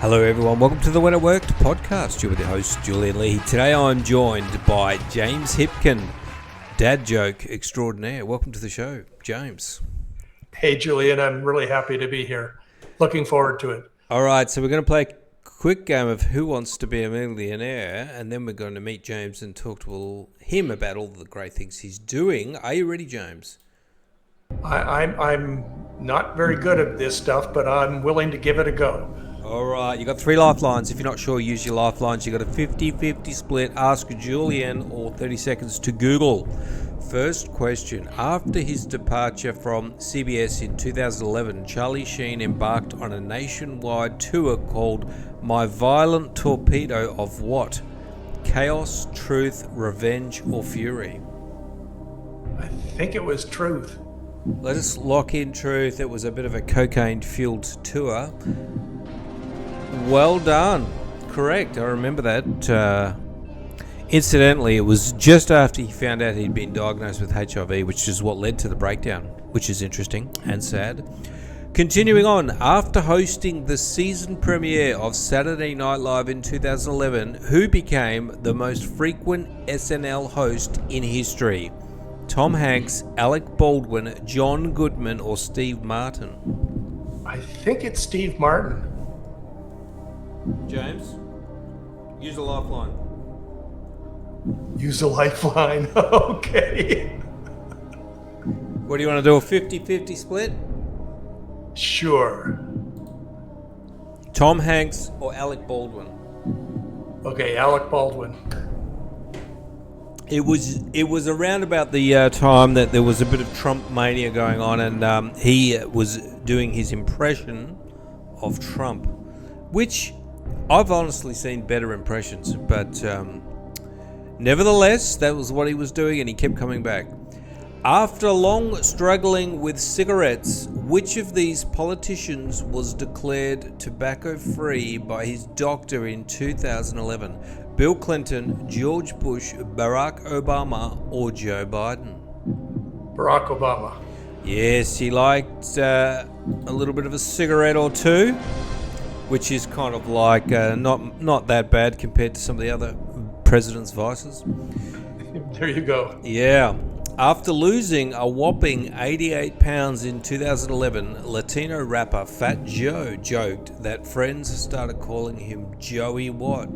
Hello everyone, welcome to the When It Worked podcast. You're with your host Julian Lee. Today I'm joined by James Hipkin, dad joke extraordinaire. Welcome to the show, James. Hey Julian, I'm really happy to be here. Looking forward to it. All right, so we're going to play a quick game of Who Wants to Be a Millionaire, and then we're going to meet James and talk to him about all the great things he's doing. Are you ready, James? I'm not very good at this stuff, but I'm willing to give it a go. All right, you got 3 lifelines. If you're not sure, use your lifelines. You got a 50-50 split. Ask Julian or 30 seconds to Google. First question. After his departure from CBS in 2011, Charlie Sheen embarked on a nationwide tour called My Violent Torpedo of what? Chaos, Truth, Revenge, or Fury? I think it was Truth. Let us lock in Truth. It was a bit of a cocaine-fueled tour. Well done. Correct. I remember that. Incidentally, it was just after he found out he'd been diagnosed with HIV, which is what led to the breakdown, which is interesting and sad. Continuing on, after hosting the season premiere of Saturday Night Live in 2011, who became the most frequent SNL host in history? Tom Hanks, Alec Baldwin, John Goodman, or Steve Martin? I think it's Steve Martin. James, use a lifeline. Use a lifeline. Okay. What do you want to do, a 50-50 split? Sure. Tom Hanks or Alec Baldwin? Okay, Alec Baldwin. It was around about the time that there was a bit of Trump mania going on, and he was doing his impression of Trump, which I've honestly seen better impressions, but nevertheless, that was what he was doing, and he kept coming back. After long struggling with cigarettes, which of these politicians was declared tobacco-free by his doctor in 2011? Bill Clinton, George Bush, Barack Obama, or Joe Biden? Barack Obama. Yes, he liked a little bit of a cigarette or two, which is kind of like not that bad compared to some of the other president's vices. There you go. Yeah. After losing a whopping 88 pounds in 2011, Latino rapper Fat Joe joked that friends started calling him Joey what?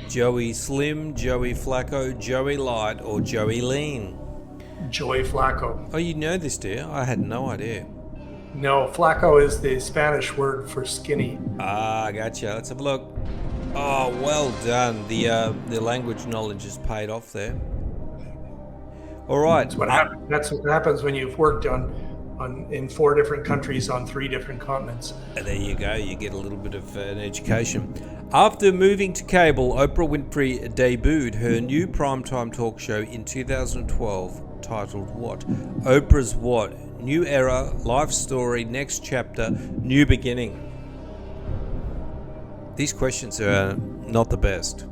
Joey Slim, Joey Flacco, Joey Light, or Joey Lean? Joey Flacco. Oh, you know this, dear? I had no idea. No, Flacco is the Spanish word for skinny. Ah, gotcha. Let's have a look. Oh, well done. The language knowledge has paid off there. All right. That's what happens when you've worked in 4 different countries on 3 different continents. There you go. You get a little bit of an education. After moving to cable, Oprah Winfrey debuted her new primetime talk show in 2012 titled what? Oprah's what? New Era, Life Story, Next Chapter, New Beginning. These questions are not the best.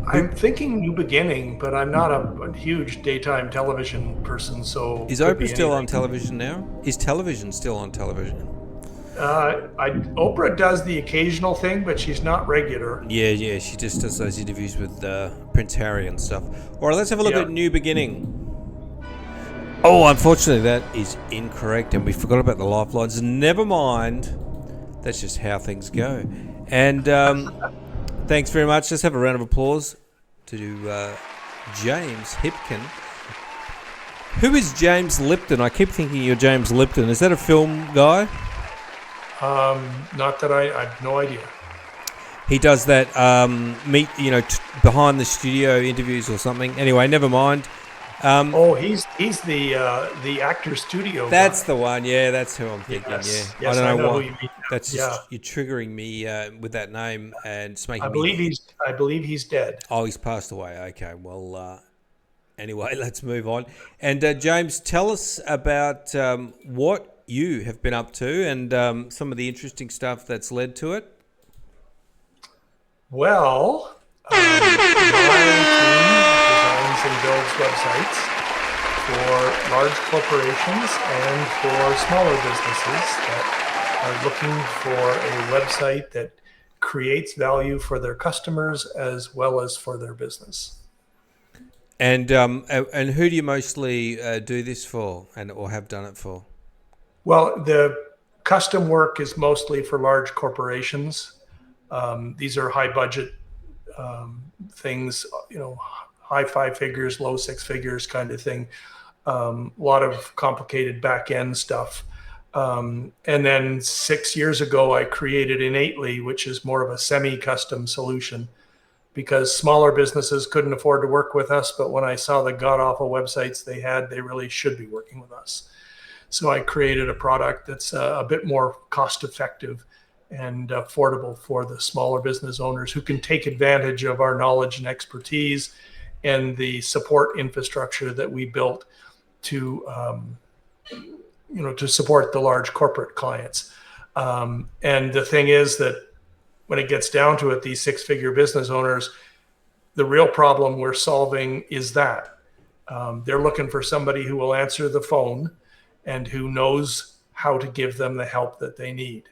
I'm thinking New Beginning, but I'm not a huge daytime television person, so... Is Oprah still on television now? Is television still on television? Oprah does the occasional thing, but she's not regular. Yeah, she just does those interviews with Prince Harry and stuff. All right, let's have a look at New Beginning. Oh, unfortunately, that is incorrect, and we forgot about the lifelines. Never mind. That's just how things go. And thanks very much. Let's have a round of applause to James Hipkin. Who is James Lipton? I keep thinking you're James Lipton. Is that a film guy? Not that I have no idea. He does that behind the studio interviews or something. Anyway, never mind. He's the actor studio. That's guy. the one. Yeah, that's who I'm thinking. Yes, Yeah, I don't know who why. you mean. That's just you're triggering me with that name, and it's making I believe he's dead. Oh, he's passed away. Okay, well, anyway, let's move on. And James, tell us about what you have been up to and some of the interesting stuff that's led to it. Well, my team designs and builds websites for large corporations and for smaller businesses that are looking for a website that creates value for their customers as well as for their business. And who do you mostly do this for, and or have done it for? Well, the custom work is mostly for large corporations. These are high budget things, high five figures, low six figures kind of thing. A lot of complicated back end stuff. And then 6 years ago, I created Innately, which is more of a semi-custom solution because smaller businesses couldn't afford to work with us. But when I saw the god awful websites they had, they really should be working with us. So I created a product that's a bit more cost effective and affordable for the smaller business owners who can take advantage of our knowledge and expertise and the support infrastructure that we built to to support the large corporate clients. And the thing is that when it gets down to it, these six-figure business owners, the real problem we're solving is that they're looking for somebody who will answer the phone and who knows how to give them the help that they need.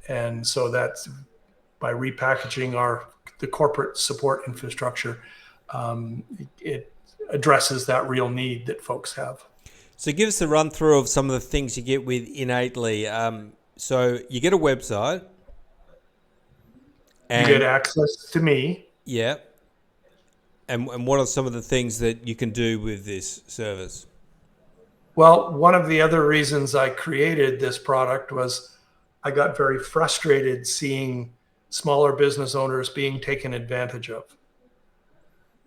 And so that's by repackaging the corporate support infrastructure, it addresses that real need that folks have. So give us a run through of some of the things you get with Innately. So you get a website. And you get access to me. Yeah. And what are some of the things that you can do with this service? Well, one of the other reasons I created this product was I got very frustrated seeing smaller business owners being taken advantage of,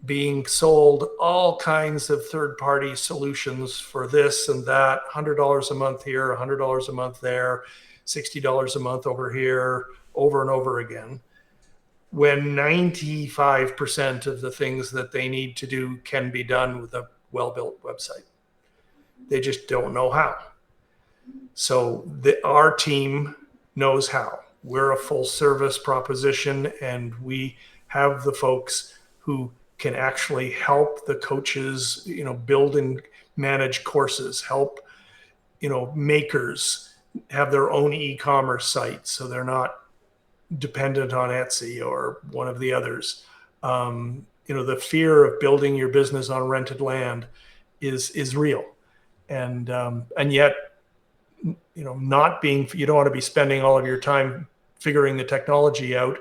being sold all kinds of third-party solutions for this and that, $100 a month here, $100 a month there, $60 a month over here, over and over again, when 95% of the things that they need to do can be done with a well-built website. They just don't know how. So our team knows how. We're a full service proposition, and we have the folks who can actually help the coaches, build and manage courses, help, makers have their own e-commerce site so they're not dependent on Etsy or one of the others. The fear of building your business on rented land is real. And yet, you don't want to be spending all of your time figuring the technology out.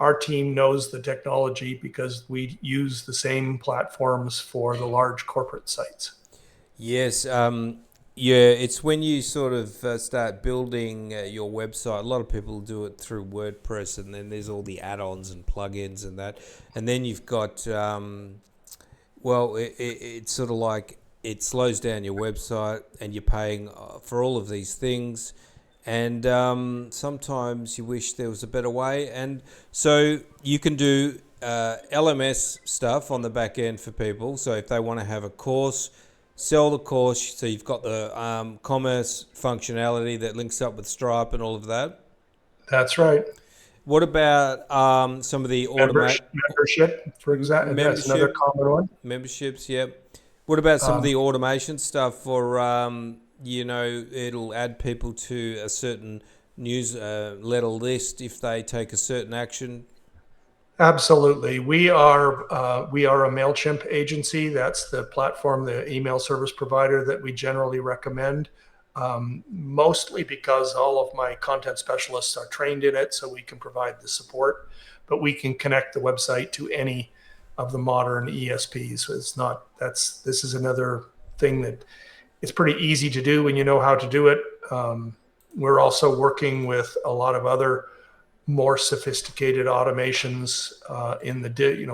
Our team knows the technology because we use the same platforms for the large corporate sites. Yes. It's when you sort of start building your website. A lot of people do it through WordPress, and then there's all the add-ons and plugins and that. And then you've got, it's sort of like it slows down your website and you're paying for all of these things. And sometimes you wish there was a better way. And so you can do LMS stuff on the back end for people. So if they want to have a course, sell the course. So you've got the commerce functionality that links up with Stripe and all of that. That's right. What about some of the membership, for example? That's another common one. Memberships, yep. What about some of the automation stuff for, it'll add people to a certain newsletter list if they take a certain action? Absolutely. We are a MailChimp agency. That's the platform, the email service provider that we generally recommend, mostly because all of my content specialists are trained in it, so we can provide the support, but we can connect the website to any of the modern ESPs. So this is another thing that it's pretty easy to do when you know how to do it. We're also working with a lot of other more sophisticated automations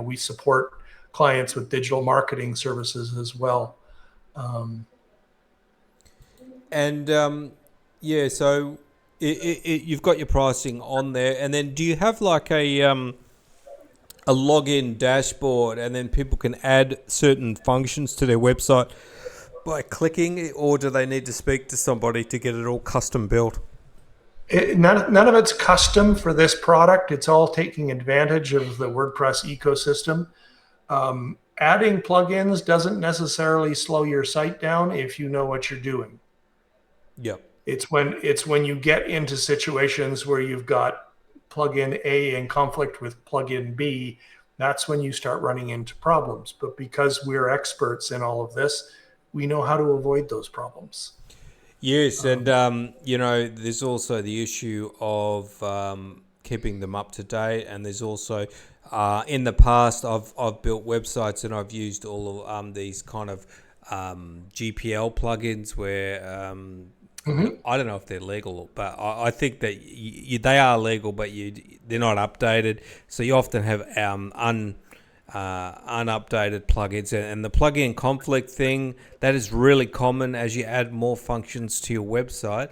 we support clients with digital marketing services as well. So you've got your pricing on there, and then do you have like a login dashboard, and then people can add certain functions to their website by clicking, or do they need to speak to somebody to get it all custom built? None of it's custom for this product. It's all taking advantage of the WordPress ecosystem. Adding plugins doesn't necessarily slow your site down if you know what you're doing. Yep. It's when you get into situations where you've got plugin A in conflict with plugin B, that's when you start running into problems. But because we're experts in all of this, we know how to avoid those problems. Yes, and there's also the issue of keeping them up to date, and there's also in the past I've built websites and I've used all of these kind of GPL plugins where I don't know if they're legal, but I think that they are legal, but they're not updated, so you often have unupdated plugins, and the plugin conflict thing, that is really common. As you add more functions to your website,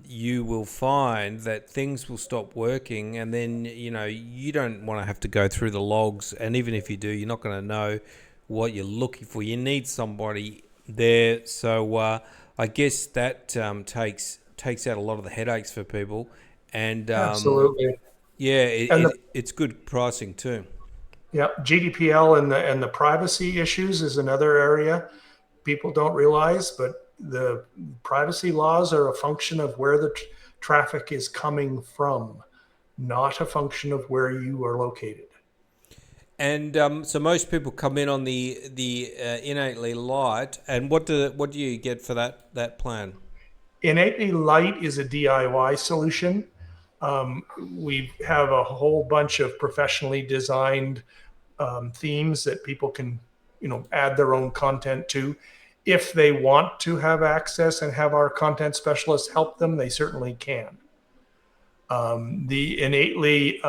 you will find that things will stop working, and then you don't want to have to go through the logs, and even if you do, you're not going to know what you're looking for. You need somebody there, so I guess that takes out a lot of the headaches for people, and Absolutely. it's good pricing too. Yeah, GDPR and the privacy issues is another area people don't realize, but the privacy laws are a function of where the traffic is coming from, not a function of where you are located. And so most people come in on the Innately Light, and what do you get for that plan? Innately Light is a DIY solution. We have a whole bunch of professionally designed themes that people can, add their own content to. If they want to have access and have our content specialists help them, they certainly can. The Innately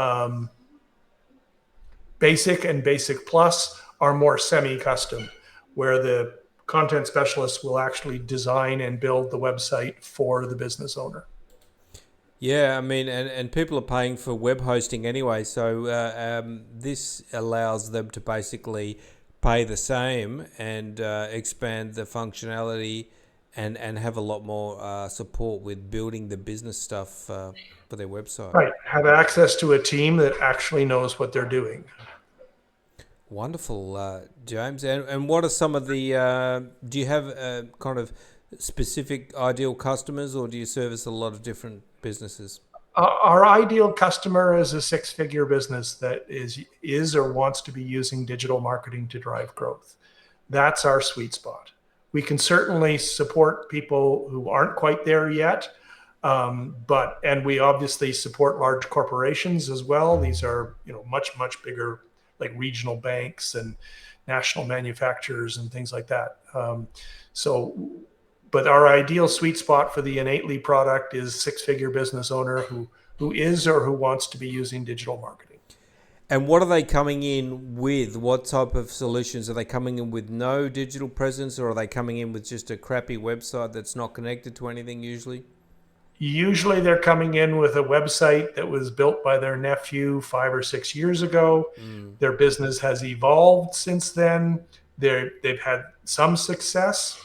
Basic and Basic Plus are more semi-custom, where the content specialists will actually design and build the website for the business owner. Yeah, I mean, and people are paying for web hosting anyway, so this allows them to basically pay the same and expand the functionality and have a lot more support with building the business stuff for their website. Right. Have access to a team that actually knows what they're doing. Wonderful, James. And what are some of the, do you have kind of specific ideal customers, or do you service a lot of different businesses? Our ideal customer is a six-figure business that is or wants to be using digital marketing to drive growth. That's our sweet spot. We can certainly support people who aren't quite there yet, and we obviously support large corporations as well. These are much bigger, like regional banks and national manufacturers and things like that. But our ideal sweet spot for the Innately product is six-figure business owner who is or who wants to be using digital marketing. And what are they coming in with? What type of solutions? Are they coming in with no digital presence, or are they coming in with just a crappy website that's not connected to anything usually? Usually they're coming in with a website that was built by their nephew 5 or 6 years ago. Their business has evolved since then. They've had some success.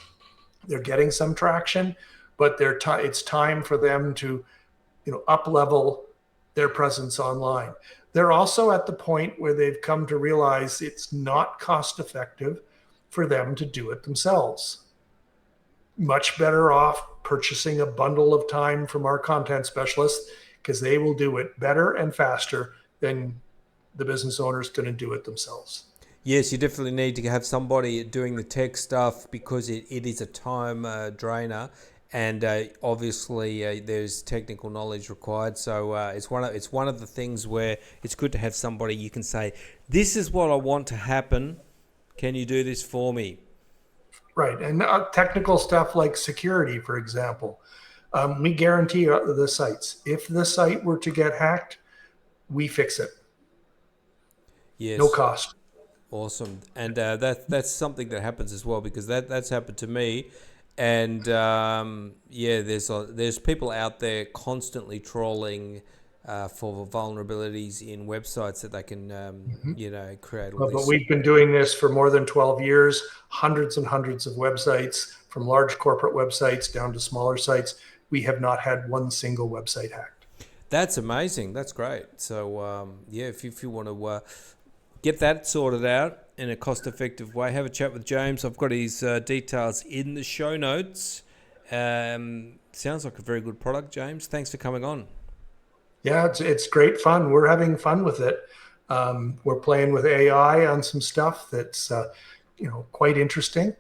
They're getting some traction, but it's time for them to, up level their presence online. They're also at the point where they've come to realize it's not cost effective for them to do it themselves. Much better off purchasing a bundle of time from our content specialists, because they will do it better and faster than the business owner's going to do it themselves. Yes, you definitely need to have somebody doing the tech stuff, because it is a time drainer, and obviously there's technical knowledge required. So it's one of the things where it's good to have somebody you can say, "This is what I want to happen. Can you do this for me?" Right, and technical stuff like security, for example, we guarantee the sites. If the site were to get hacked, we fix it. Yes. No cost. Awesome, and that's something that happens as well, because that's happened to me, and there's people out there constantly trolling for vulnerabilities in websites that they can create. But we've been doing this for more than 12 years, hundreds and hundreds of websites, from large corporate websites down to smaller sites. We have not had one single website hacked. That's amazing. That's great. So if you want to get that sorted out in a cost-effective way, have a chat with James. I've got his details in the show notes. Sounds like a very good product, James. Thanks for coming on. Yeah, it's great fun. We're having fun with it. We're playing with AI on some stuff that's quite interesting.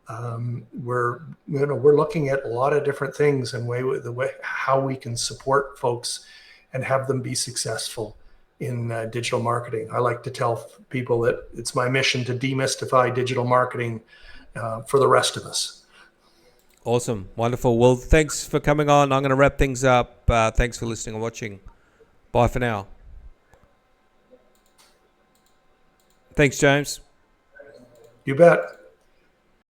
We're looking at a lot of different things and the way how we can support folks and have them be successful in digital marketing. I like to tell people that it's my mission to demystify digital marketing for the rest of us. Awesome. Wonderful. Well, thanks for coming on. I'm going to wrap things up. Thanks for listening and watching. Bye for now. Thanks, James. You bet.